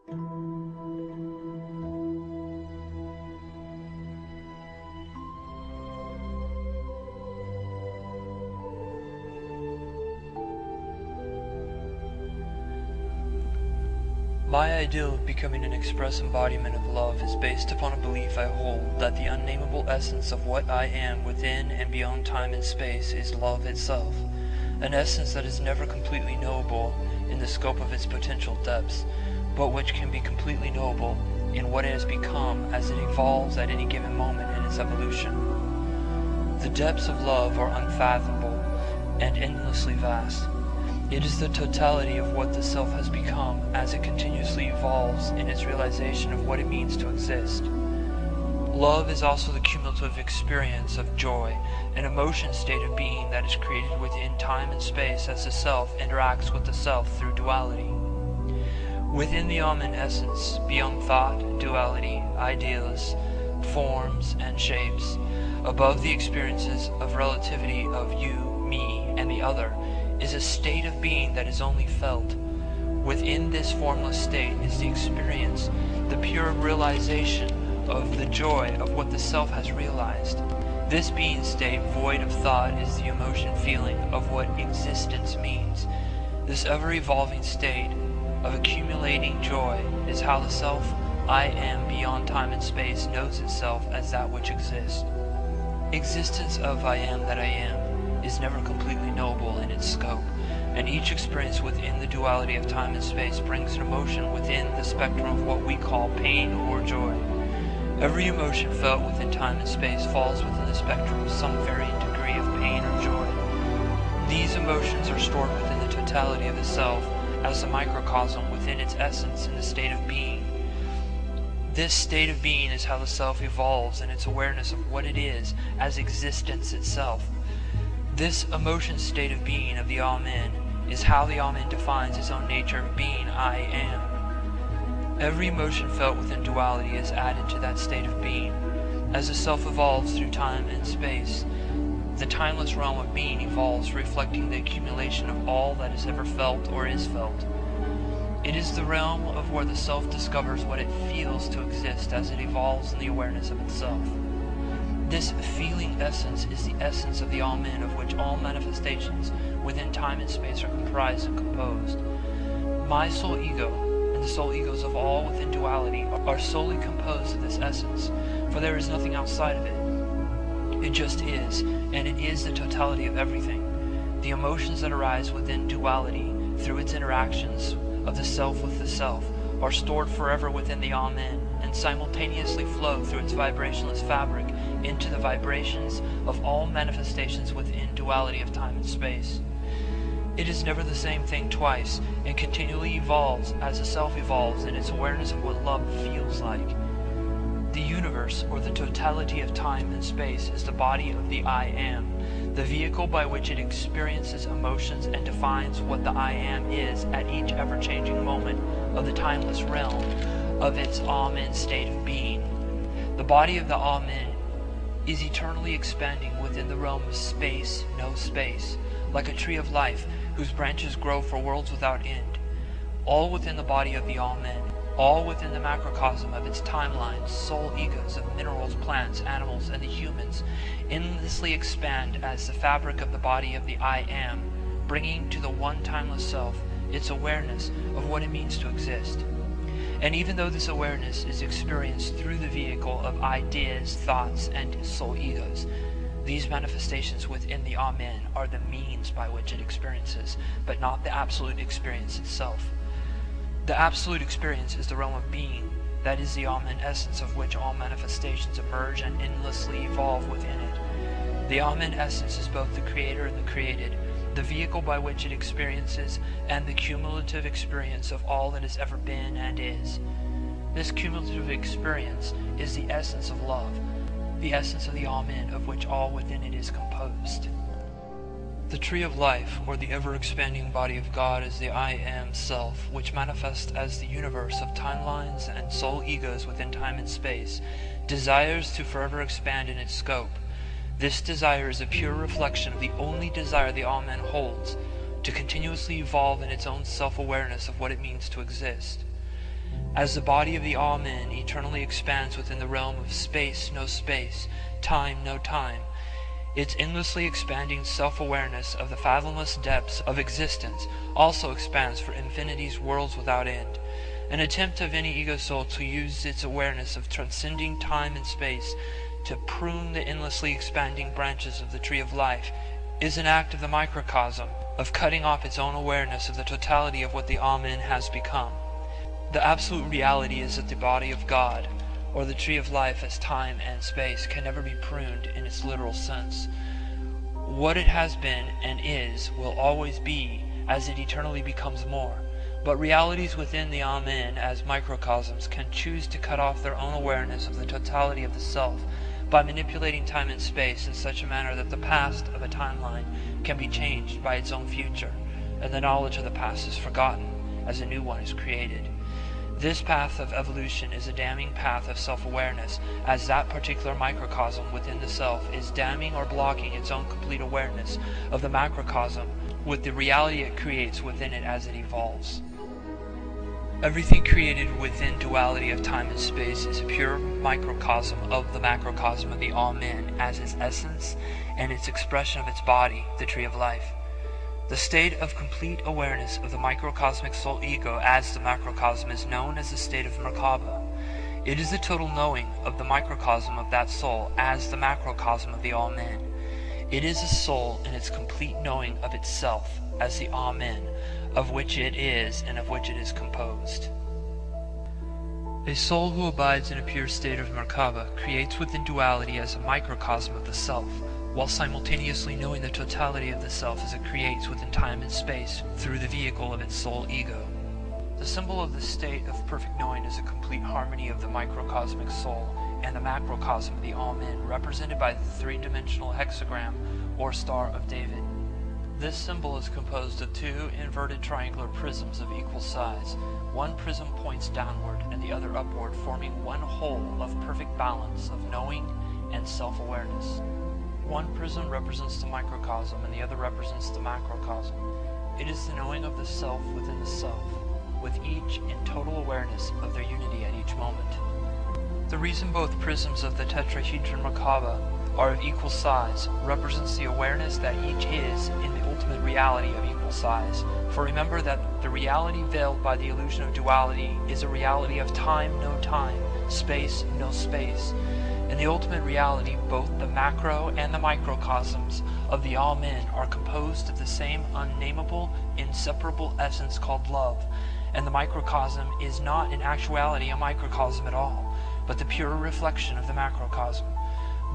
My ideal of becoming an express embodiment of love is based upon a belief I hold that the unnamable essence of what I am within and beyond time and space is love itself, an essence that is never completely knowable in the scope of its potential depths, but which can be completely knowable in what it has become as it evolves at any given moment in its evolution. The depths of love are unfathomable and endlessly vast. It is the totality of what the self has become as it continuously evolves in its realization of what it means to exist. Love is also the cumulative experience of joy, an emotion state of being that is created within time and space as the self interacts with the self through duality. Within the Am essence, beyond thought, duality, ideas, forms, and shapes, above the experiences of relativity of you, me, and the other, is a state of being that is only felt. Within this formless state is the experience, the pure realization of the joy of what the self has realized. This being state, void of thought, is the emotion feeling of what existence means. This ever-evolving state of accumulating joy is how the self, I am beyond time and space, knows itself as that which exists. Existence of I am that I am is never completely knowable in its scope, and each experience within the duality of time and space brings an emotion within the spectrum of what we call pain or joy. Every emotion felt within time and space falls within the spectrum of some varying degree of pain or joy. These emotions are stored within the totality of the self as a microcosm within its essence in the state of being. This state of being is how the self evolves in its awareness of what it is as existence itself. This emotion state of being of the Amen is how the Amen defines its own nature of being I am. Every emotion felt within duality is added to that state of being. As the self evolves through time and space, the timeless realm of being evolves, reflecting the accumulation of all that is ever felt or is felt. It is the realm of where the self discovers what it feels to exist as it evolves in the awareness of itself. This feeling essence is the essence of the Amen, of which all manifestations within time and space are comprised and composed. My soul ego and the soul egos of all within duality are solely composed of this essence, for there is nothing outside of it. It just is, and it is the totality of everything. The emotions that arise within duality through its interactions of the self with the self are stored forever within the Amen and simultaneously flow through its vibrationless fabric into the vibrations of all manifestations within duality of time and space. It is never the same thing twice and continually evolves as the self evolves in its awareness of what love feels like. The universe, or the totality of time and space, is the body of the I am, the vehicle by which it experiences emotions and defines what the I am is at each ever-changing moment of the timeless realm of its Amen state of being. The body of the Amen is eternally expanding within the realm of space, no space, like a tree of life whose branches grow for worlds without end. All within the body of the Amen, all within the macrocosm of its timelines, soul egos of minerals, plants, animals, and the humans, endlessly expand as the fabric of the body of the I am, bringing to the one timeless self its awareness of what it means to exist. And even though this awareness is experienced through the vehicle of ideas, thoughts, and soul egos, these manifestations within the Amen are the means by which it experiences, but not the absolute experience itself. The absolute experience is the realm of being, that is the Amen essence of which all manifestations emerge and endlessly evolve within it. The Amen essence is both the creator and the created, the vehicle by which it experiences, and the cumulative experience of all that has ever been and is. This cumulative experience is the essence of love, the essence of the Amen of which all within it is composed. The tree of life, or the ever-expanding body of God, is the I Am Self, which manifests as the universe of timelines and soul egos within time and space, desires to forever expand in its scope. This desire is a pure reflection of the only desire the Amen holds, to continuously evolve in its own self-awareness of what it means to exist. As the body of the All-Men eternally expands within the realm of space, no space, time, no time, its endlessly expanding self-awareness of the fathomless depths of existence also expands for infinity's worlds without end. An attempt of any ego soul to use its awareness of transcending time and space to prune the endlessly expanding branches of the tree of life is an act of the microcosm, of cutting off its own awareness of the totality of what the Amen has become. The absolute reality is that the body of God, or the tree of life as time and space, can never be pruned in its literal sense. What it has been and is will always be as it eternally becomes more. But realities within the Amen as microcosms can choose to cut off their own awareness of the totality of the self by manipulating time and space in such a manner that the past of a timeline can be changed by its own future, and the knowledge of the past is forgotten as a new one is created. This path of evolution is a damning path of self-awareness, as that particular microcosm within the self is damning or blocking its own complete awareness of the macrocosm with the reality it creates within it as it evolves. Everything created within duality of time and space is a pure microcosm of the macrocosm of the All-Men as its essence and its expression of its body, the tree of life. The state of complete awareness of the microcosmic soul ego as the macrocosm is known as the state of Merkaba. It is the total knowing of the microcosm of that soul as the macrocosm of the All-Men. It is a soul in its complete knowing of itself as the Amen, of which it is and of which it is composed. A soul who abides in a pure state of Merkaba creates within duality as a microcosm of the self, while simultaneously knowing the totality of the self as it creates within time and space through the vehicle of its soul ego. The symbol of this state of perfect knowing is a complete harmony of the microcosmic soul and the macrocosm of the All-Men, represented by the three-dimensional hexagram or Star of David. This symbol is composed of two inverted triangular prisms of equal size. One prism points downward and the other upward, forming one whole of perfect balance of knowing and self-awareness. One prism represents the microcosm and the other represents the macrocosm. It is the knowing of the self within the self, with each in total awareness of their unity at each moment. The reason both prisms of the tetrahedron Merkaba are of equal size represents the awareness that each is in the ultimate reality of equal size. For remember that the reality veiled by the illusion of duality is a reality of time, no time, space, no space. In the ultimate reality, both the macro and the microcosms of the All-Men are composed of the same unnameable, inseparable essence called love, and the microcosm is not in actuality a microcosm at all, but the pure reflection of the macrocosm.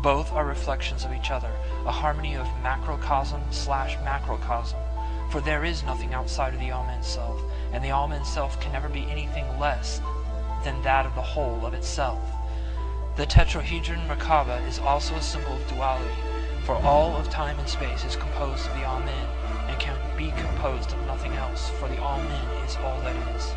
Both are reflections of each other, a harmony of macrocosm/macrocosm, for there is nothing outside of the All-Men self, and the All-Men self can never be anything less than that of the whole of itself. The tetrahedron Merkaba is also a symbol of duality, for all of time and space is composed of the All-Men, and can be composed of nothing else, for the All-Men is all that is.